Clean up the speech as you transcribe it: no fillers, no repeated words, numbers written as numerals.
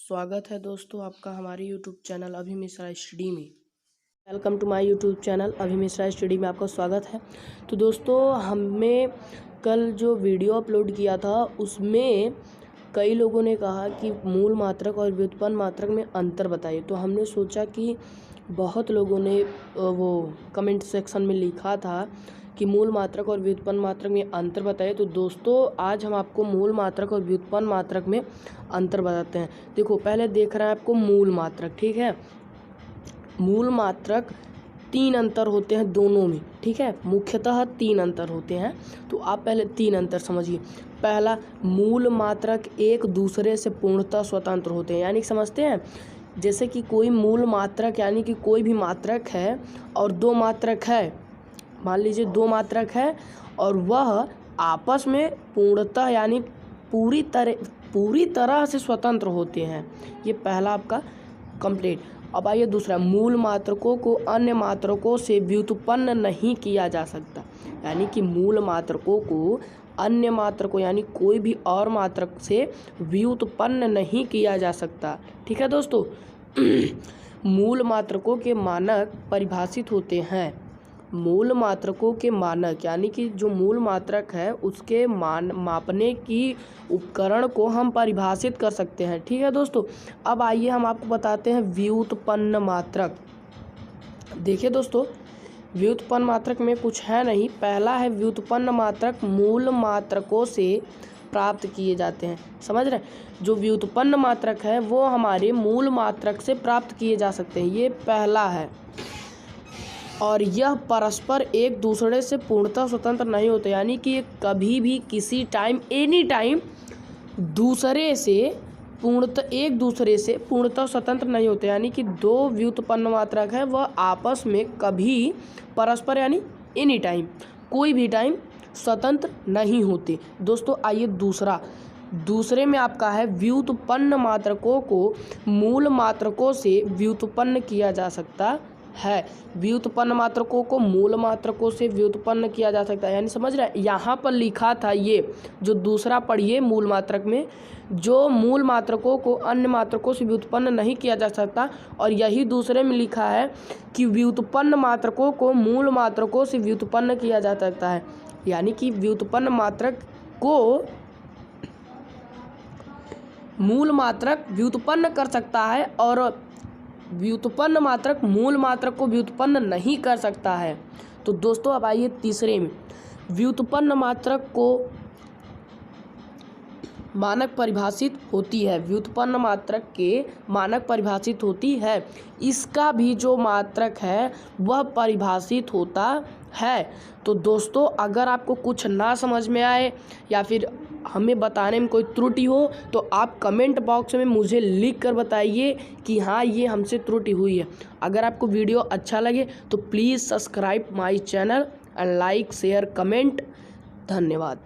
स्वागत है दोस्तों आपका हमारे YouTube channel Abhi Mishra study में। Welcome to my YouTube channel Abhi Mishra study में आपका स्वागत है। तो दोस्तों हमने कल जो वीडियो अपलोड किया था उसमें कई लोगों ने कहा कि मूल मात्रक और व्युत्पन्न मात्रक में अंतर बताइए। तो हमने सोचा कि बहुत लोगों ने वो कमेंट सेक्शन में लिखा था कि मूल मात्रक और व्युत्पन्न मात्रक में अंतर बताइए। तो दोस्तों आज हम आपको मूल मात्रक और व्युत्पन्न मात्रक में अंतर बताते हैं। देखो पहले देख रहे हैं आपको मूल मात्रक, ठीक है। मूल मात्रक 3 अंतर होते हैं दोनों में, ठीक है। मुख्यतः 3 अंतर होते हैं, तो आप पहले 3 अंतर समझिए। पहला, मूल मात्रक एक दूसरे से पूर्णतः स्वतंत्र होते हैं, यानी समझते हैं जैसे कि कोई मूल मात्रक यानी कि कोई भी मात्रक है और 2 मात्रक है, मान लीजिए 2 मात्रक है और वह आपस में पूर्णतः यानी पूरी तरह से स्वतंत्र होते हैं। ये पहला आपका कंप्लीट। अब आइए दूसरा, मूल मात्रकों को अन्य मात्रकों से व्युत्पन्न नहीं किया जा सकता, यानी कि मूल मात्रकों को अन्य मात्रकों यानी कोई भी और मात्रक से व्युत्पन्न नहीं किया जा सकता, ठीक है दोस्तों। मूल मात्रकों के मानक परिभाषित होते हैं। मूल मात्रकों के मानक यानी कि जो मूल मात्रक है उसके मापने की उपकरण को हम परिभाषित कर सकते हैं, ठीक है दोस्तों। अब आइए हम आपको बताते हैं व्युत्पन्न मात्रक। देखिए दोस्तों, व्युत्पन्न मात्रक में कुछ है नहीं। पहला है व्युत्पन्न मात्रक मूल मात्रकों से प्राप्त किए जाते हैं, समझ रहे हैं। जो व्युत्पन्न मात्रक है वो हमारे मूल मात्रक से प्राप्त किए जा सकते हैं, ये पहला है। और यह परस्पर एक दूसरे से पूर्णतः स्वतंत्र नहीं होते, यानी कि कभी भी किसी टाइम एनी टाइम एक दूसरे से पूर्णतः स्वतंत्र नहीं होते, यानी कि 2 व्युत्पन्न मात्रक है वह आपस में कभी परस्पर यानी एनी टाइम कोई भी टाइम स्वतंत्र नहीं होते। दोस्तों आइए दूसरे में आपका है व्युत्पन्न मात्रकों को मूल मात्रकों से व्युत्पन्न किया जा सकता है। व्युत्पन्न मात्रकों को मूल मात्रकों से व्युत्पन्न किया जा सकता है, यानी समझ रहे हैं। यहाँ पर लिखा था ये जो दूसरा पढ़िए मूल मात्रक में, जो मूल मात्रकों को अन्य मात्रकों से व्युत्पन्न नहीं किया जा सकता, और यही दूसरे में लिखा है कि व्युत्पन्न मात्रकों को मूल मात्रकों से व्युत्पन्न किया जा सकता है, यानी कि व्युत्पन्न मात्रक को मूल मात्रक व्युत्पन्न कर सकता है और व्युत्पन्न मात्रक मूल मात्रक को व्युत्पन्न नहीं कर सकता है। तो दोस्तों अब आइए तीसरे में, व्युत्पन्न मात्रक को मानक परिभाषित होती है। व्युत्पन्न मात्रक के मानक परिभाषित होती है, इसका भी जो मात्रक है वह परिभाषित होता है। तो दोस्तों अगर आपको कुछ ना समझ में आए या फिर हमें बताने में कोई त्रुटि हो तो आप कमेंट बॉक्स में मुझे लिख कर बताइए कि हाँ ये हमसे त्रुटि हुई है। अगर आपको वीडियो अच्छा लगे तो please subscribe my channel and like share comment. धन्यवाद।